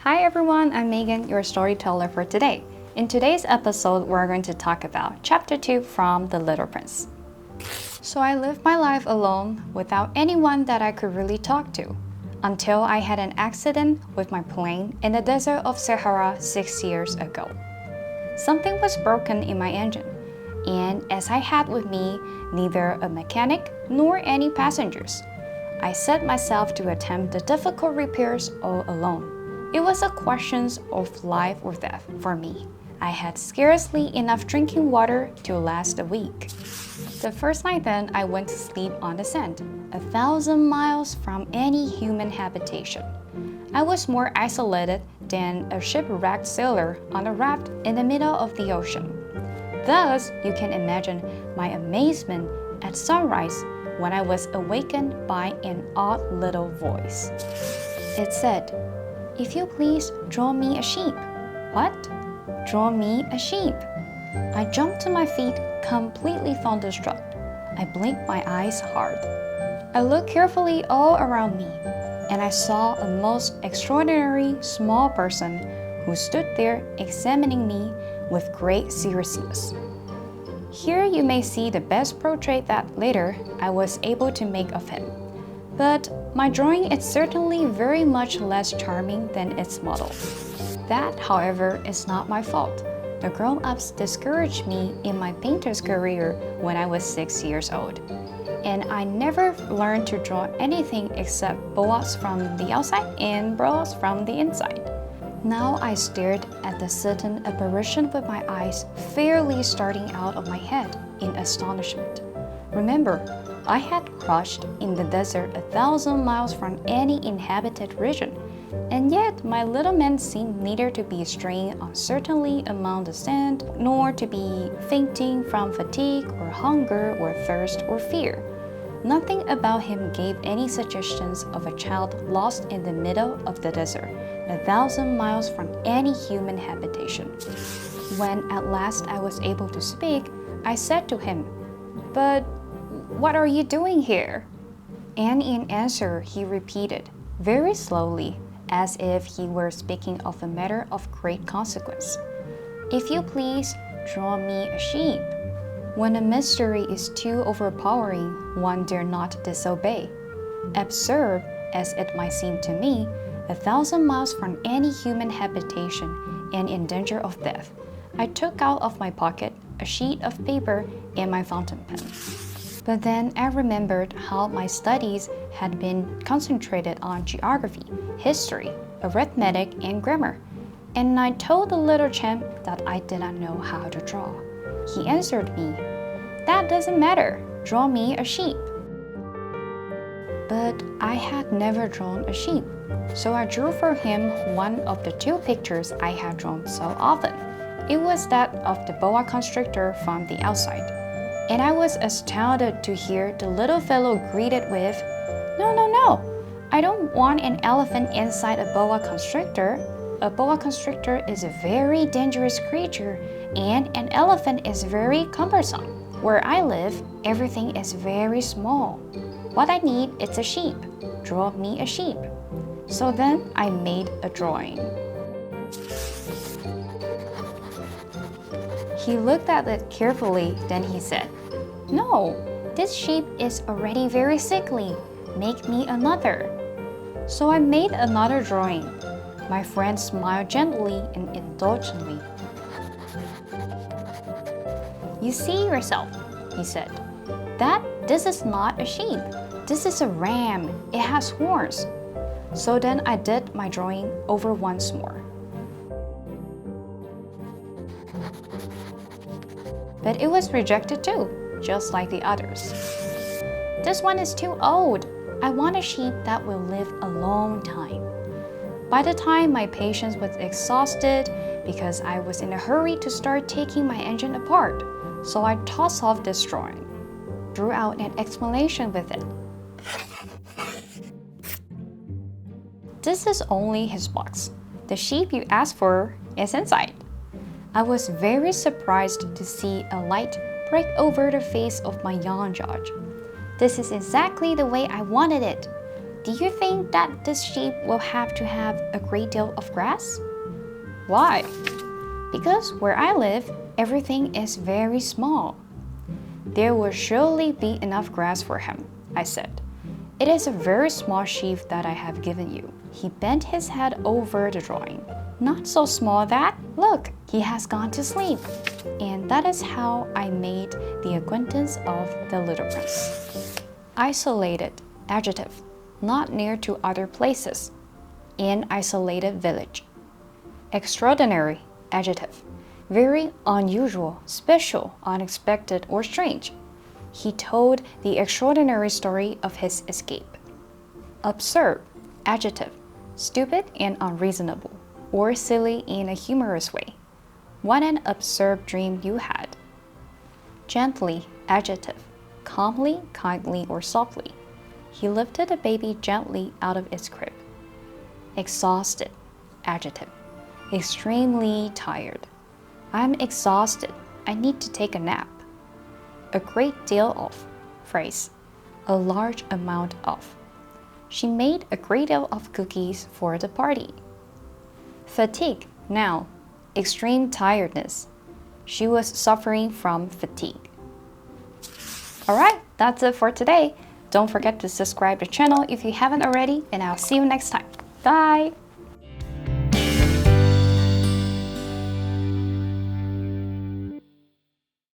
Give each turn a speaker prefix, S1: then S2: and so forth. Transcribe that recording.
S1: Hi everyone, I'm Megan, your storyteller for today. In today's episode, we're going to talk about Chapter 2 from The Little Prince. So I lived my life alone without anyone that I could really talk to until I had an accident with my plane in the desert of Sahara 6 years ago. Something was broken in my engine, and as I had with me neither a mechanic nor any passengers, I set myself to attempt the difficult repairs all alone. It was a question of life or death for me. I had scarcely enough drinking water to last a week. The first night then, I went to sleep on the sand, 1,000 miles from any human habitation. I was more isolated than a shipwrecked sailor on a raft in the middle of the ocean. Thus, you can imagine my amazement at sunrise when I was awakened by an odd little voice. It said, "If you please, draw me a sheep." What? Draw me a sheep? I jumped to my feet, completely thunderstruck. I blinked my eyes hard. I looked carefully all around me, and I saw a most extraordinary small person who stood there examining me with great seriousness. Here you may see the best portrait that later I was able to make of him. But my drawing is certainly very much less charming than its model. That, however, is not my fault. The grown-ups discouraged me in my painter's career when I was 6 years old, and I never learned to draw anything except boas from the outside and boas from the inside. Now I stared at the certain apparition with my eyes fairly starting out of my head in astonishment. Remember, I had crushed in the desert 1,000 miles from any inhabited region, and yet my little man seemed neither to be straying uncertainly among the sand, nor to be fainting from fatigue or hunger or thirst or fear. Nothing about him gave any suggestions of a child lost in the middle of the desert, 1,000 miles from any human habitation. When at last I was able to speak, I said to him, "But what are you doing here?" And in answer, he repeated, very slowly, as if he were speaking of a matter of great consequence, "If you please, draw me a sheep." When a mystery is too overpowering, one dare not disobey. Absurd as it might seem to me, 1,000 miles from any human habitation and in danger of death, I took out of my pocket a sheet of paper and my fountain pen. But then I remembered how my studies had been concentrated on geography, history, arithmetic, and grammar, and I told the little chap that I did not know how to draw. He answered me, "That doesn't matter, draw me a sheep." But I had never drawn a sheep, so I drew for him one of the two pictures I had drawn so often. It was that of the boa constrictor from the outside. And I was astounded to hear the little fellow greet it with, "No, no, no, I don't want an elephant inside a boa constrictor. A boa constrictor is a very dangerous creature, and an elephant is very cumbersome. Where I live, everything is very small. What I need is a sheep. Draw me a sheep." So then I made a drawing. He looked at it carefully, then he said, "No, this sheep is already very sickly. Make me another." So I made another drawing. My friend smiled gently and indulgently. "You see yourself," he said, "that this is not a sheep. This is a ram. It has horns." So then I did my drawing over once more. But it was rejected too, just like the others. "This one is too old. I want a sheep that will live a long time." By the time my patience was exhausted because I was in a hurry to start taking my engine apart, so I tossed off this drawing, drew out an explanation with it. "This is only his box. The sheep you asked for is inside." I was very surprised to see a light break over the face of my young judge. "This is exactly the way I wanted it. Do you think that this sheep will have to have a great deal of grass? Why? Because where I live, everything is very small. There will surely be enough grass for him, I said. It is a very small sheep that I have given you. He bent his head over the drawing. Not so small that, look, he has gone to sleep. And that is how I made the acquaintance of the little prince. Isolated, adjective, not near to other places. An isolated village. Extraordinary, adjective, very unusual, special, unexpected, or strange. He told the extraordinary story of his escape. Absurd, adjective, stupid and unreasonable, or silly in a humorous way. What an absurd dream you had. Gently, adjective, calmly, kindly, or softly. He lifted the baby gently out of its crib. Exhausted, adjective, extremely tired. I'm exhausted. I need to take a nap. A great deal of, phrase, a large amount of. She made a great deal of cookies for the party. Fatigue, noun, extreme tiredness. She was suffering from fatigue. Alright, that's it for today. Don't forget to subscribe to the channel if you haven't already, and I'll see you next time. Bye!